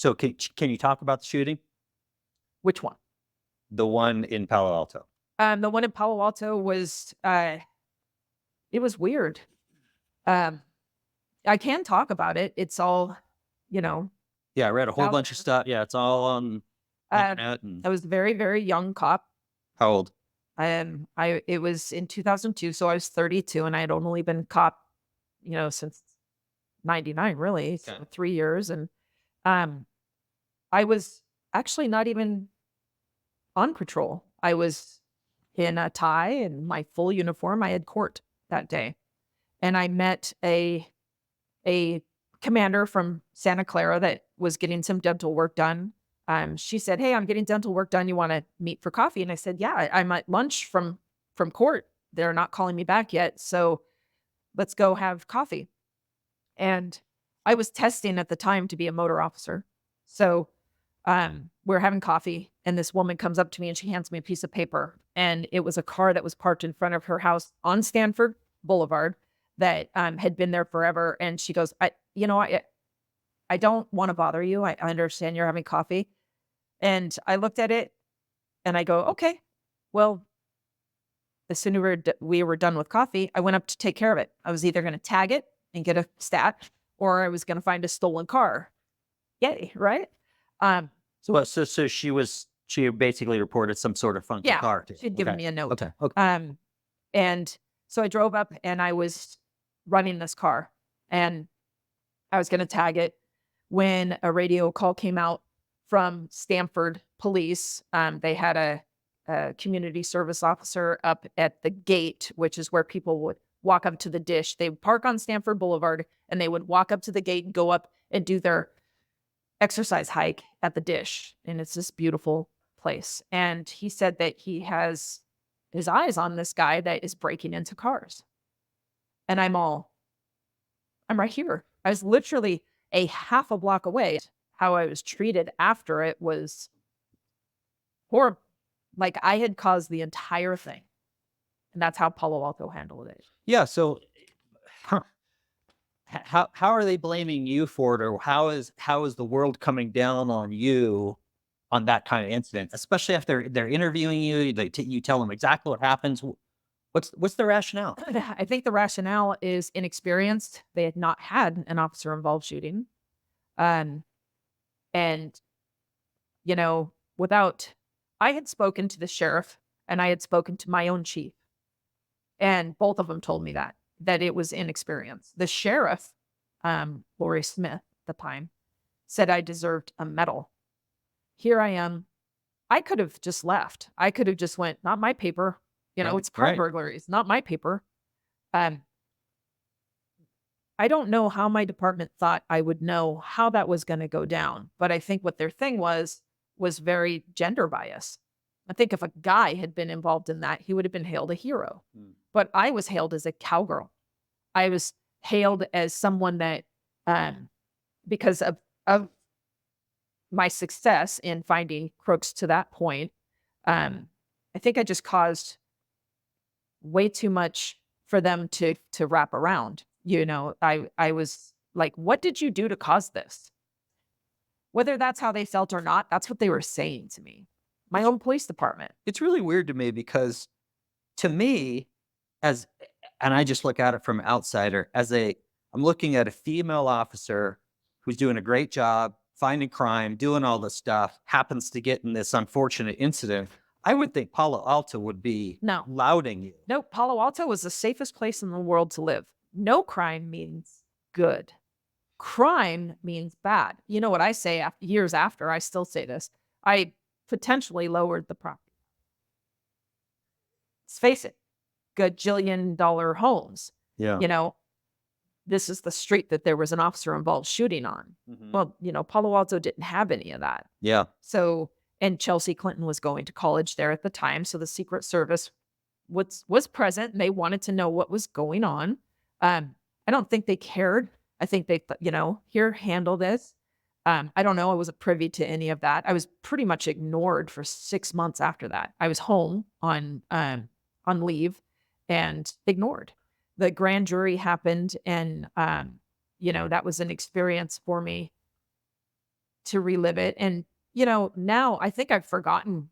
So can you talk about the shooting? Which one? The one in Palo Alto. The one in Palo Alto was, it was weird. Um, I can talk about it. It's all, you know, Yeah, I read a whole out bunch of there. stuff. Yeah, it's all on Uh, internet. And I was a very, very young cop. how old? It was in 2002, so I was 32, and I had only been cop, since 99, really, Okay. so 3 years, and, um, I was actually not even on patrol. I was in a tie and my full uniform. I had court that day, and I met a commander from Santa Clara that was getting some dental work done. She said, "Hey, I'm getting dental work done. You want to meet for coffee?" And I said, "Yeah, I'm at lunch from court. They're not calling me back yet, so let's go have coffee." And I was testing at the time to be a motor officer, so we're having coffee, and this woman comes up to me and she hands me a piece of paper, and it was a car that was parked in front of her house on Stanford Boulevard that had been there forever. And she goes, I don't want to bother you. I understand you're having coffee. And I looked at it and I go, okay, well, as soon as we were done with coffee, I went up to take care of it. I was either going to tag it and get a stat, or I was going to find a stolen car. Yay, right? Um, So she basically reported some sort of funky yeah, car to you. she'd given Okay. me a note. Okay. Okay. And so I drove up and I was running this car and I was going to tag it when a radio call came out from Stanford police. They had a community service officer up at the gate, which is where people would walk up to the dish. They would park on Stanford Boulevard and they would walk up to the gate and go up and do their exercise hike at the dish. And it's this beautiful place. And he said that he has his eyes on this guy that is breaking into cars. And I'm right here. I was literally a half a block away. How I was treated after it was horrible. Like I had caused the entire thing. And that's how Palo Alto handled it. Yeah. So huh, how are they blaming you for it, or how is the world coming down on you on that kind of incident? Especially if they're interviewing you, you tell them exactly what happens. What's the rationale? I think the rationale is inexperienced. They had not had an officer involved shooting. Um, and, without, I had spoken to the sheriff and I had spoken to my own chief. And both of them told me that it was inexperience. The sheriff, Lori Smith at the time, said I deserved a medal. Here I am. I could have just left. I could have just went, not my paper. Right. It's car Right. burglary. It's not my paper. Um, I don't know how my department thought I would know how that was going to go down, but I think what their thing was very gender bias. I think if a guy had been involved in that, he would have been hailed a hero. Mm. But I was hailed as a cowgirl. I was hailed as someone that, um, because of my success in finding crooks to that point, I think I just caused way too much for them to wrap around. I was like, "What did you do to cause this?" Whether that's how they felt or not, that's what they were saying to me. My own police department. It's really weird to me because to me, as and I just look at it from an outsider, I'm looking at a female officer who's doing a great job finding crime, doing all this stuff, happens to get in this unfortunate incident. I would think Palo Alto would be No. lauding you. No, Palo Alto was the safest place in the world to live. No crime means good. Crime means bad. You know what I say years after, I still say this. I potentially lowered the property. Let's face it, gajillion-dollar homes. Yeah. You know, this is the street that there was an officer involved shooting on. Mhm. Well, Palo Alto didn't have any of that. Yeah. So, and Chelsea Clinton was going to college there at the time, so the Secret Service was present, and they wanted to know what was going on. I don't think they cared. I think they thought, "Here, handle this." I don't know, I wasn't privy to any of that. I was pretty much ignored for 6 months after that. I was home on leave and ignored. The grand jury happened and, that was an experience for me to relive it. And, now I think I've forgotten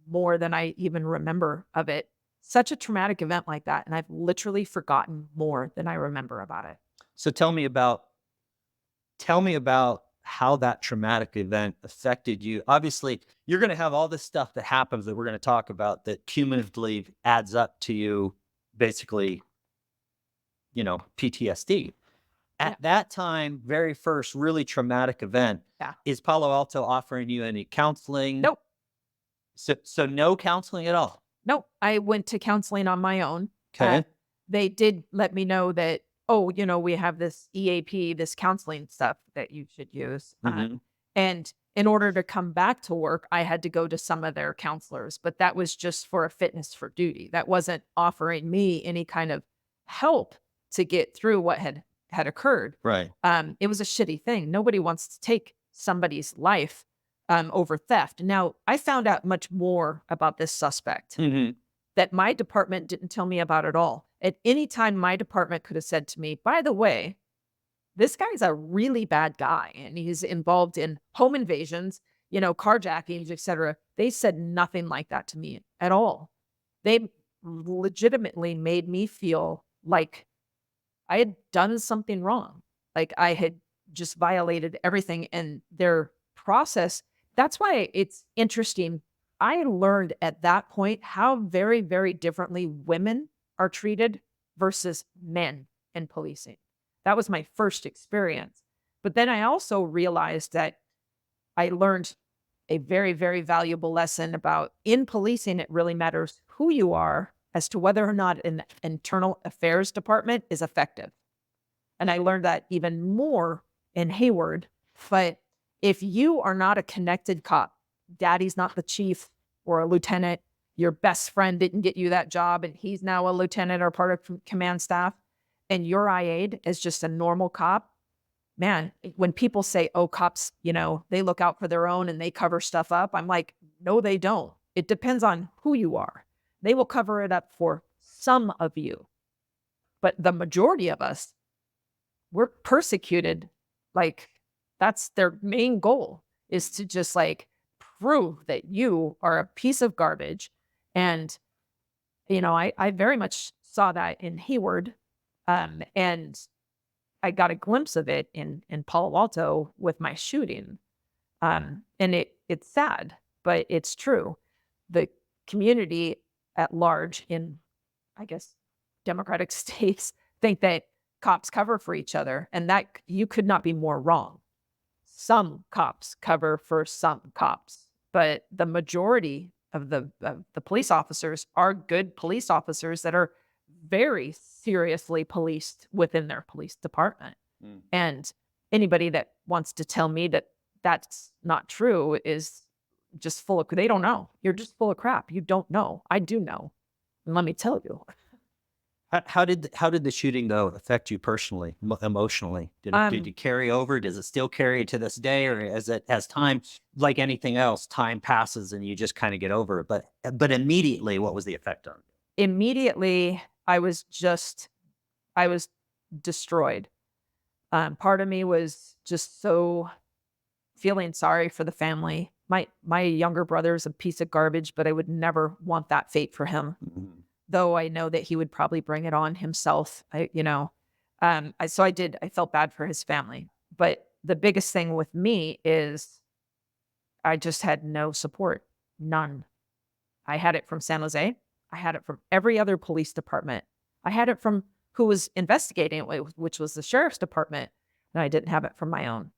more than I even remember of it. Such a traumatic event like that. And I've literally forgotten more than I remember about it. So tell me about how that traumatic event affected you. Obviously, you're going to have all this stuff that happens that we're going to talk about that cumulatively adds up to you basically, PTSD. Yeah. At that time, very first really traumatic event, Yeah. is Palo Alto offering you any counseling? Nope. So no counseling at all. Nope. I went to counseling on my own. Uh, Okay. they did let me know that, oh, we have this EAP, this counseling stuff that you should use. Mhm. And in order to come back to work, I had to go to some of their counselors, but that was just for a fitness for duty. That wasn't offering me any kind of help to get through what had occurred. Right. It was a shitty thing. Nobody wants to take somebody's life over theft. Now, I found out much more about this suspect Mhm. that my department didn't tell me about at all. At any time, my department could have said to me, by the way, this guy's a really bad guy and he's involved in home invasions, carjackings, etc. They said nothing like that to me at all. They legitimately made me feel like I had done something wrong. Like I had just violated everything and their process. That's why it's interesting. I learned at that point how very, very differently women are treated versus men in policing. That was my first experience. But then I also realized that I learned a very, very valuable lesson about in policing, it really matters who you are as to whether or not an internal affairs department is effective. And I learned that even more in Hayward. But if you are not a connected cop, daddy's not the chief or a lieutenant, your best friend didn't get you that job and he's now a lieutenant or part of command staff, and your IA'd is just a normal cop, man, when people say, oh, cops, they look out for their own and they cover stuff up, I'm like, no, they don't. It depends on who you are. They will cover it up for some of you. But the majority of us, we're persecuted. Like that's their main goal is to just like prove that you are a piece of garbage. And, I very much saw that in Hayward. And I got a glimpse of it in Palo Alto with my shooting. And it's sad, but it's true. The community at large in, I guess, democratic states think that cops cover for each other, and that you could not be more wrong. Some cops cover for some cops, but the majority of the police officers are good police officers that are very seriously policed within their police department. Mm. And anybody that wants to tell me that that's not true is just full of, they don't know. You're just full of crap. You don't know. I do know. And let me tell you. How did the shooting though affect you personally, emotionally? Did you carry over? Does it still carry to this day, or as time, like anything else, time passes and you just kind of get over it? But immediately, what was the effect on Immediately, I was destroyed. Part of me was just so feeling sorry for the family. My younger brother's a piece of garbage, but I would never want that fate for him. you? Though I know that he would probably bring it on himself. I felt bad for his family. But the biggest thing with me is I just had no support. None. I had it from San Jose. I had it from every other police department. I had it from who was investigating it, which was the sheriff's department. And I didn't have it from my own.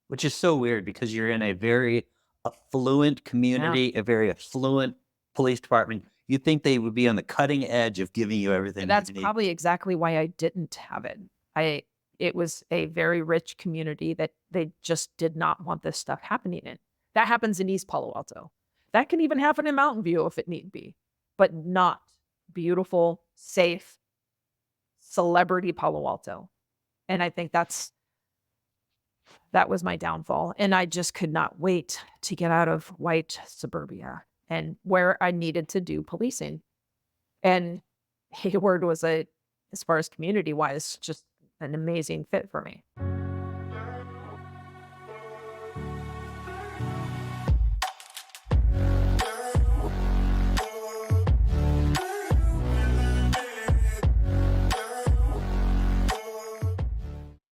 Which is so weird because you're in a very affluent Yeah. community, a very affluent police department. You think they would be on the cutting edge of giving you everything That's you need. probably exactly why I didn't have it. It was a very rich community that they just did not want this stuff happening in. That happens in East Palo Alto. That can even happen in Mountain View if it need be, but not beautiful, safe, celebrity Palo Alto. And I think that was my downfall. And I just could not wait to get out of white suburbia and where I needed to do policing. And Hayward was as far as community wise, just an amazing fit for me.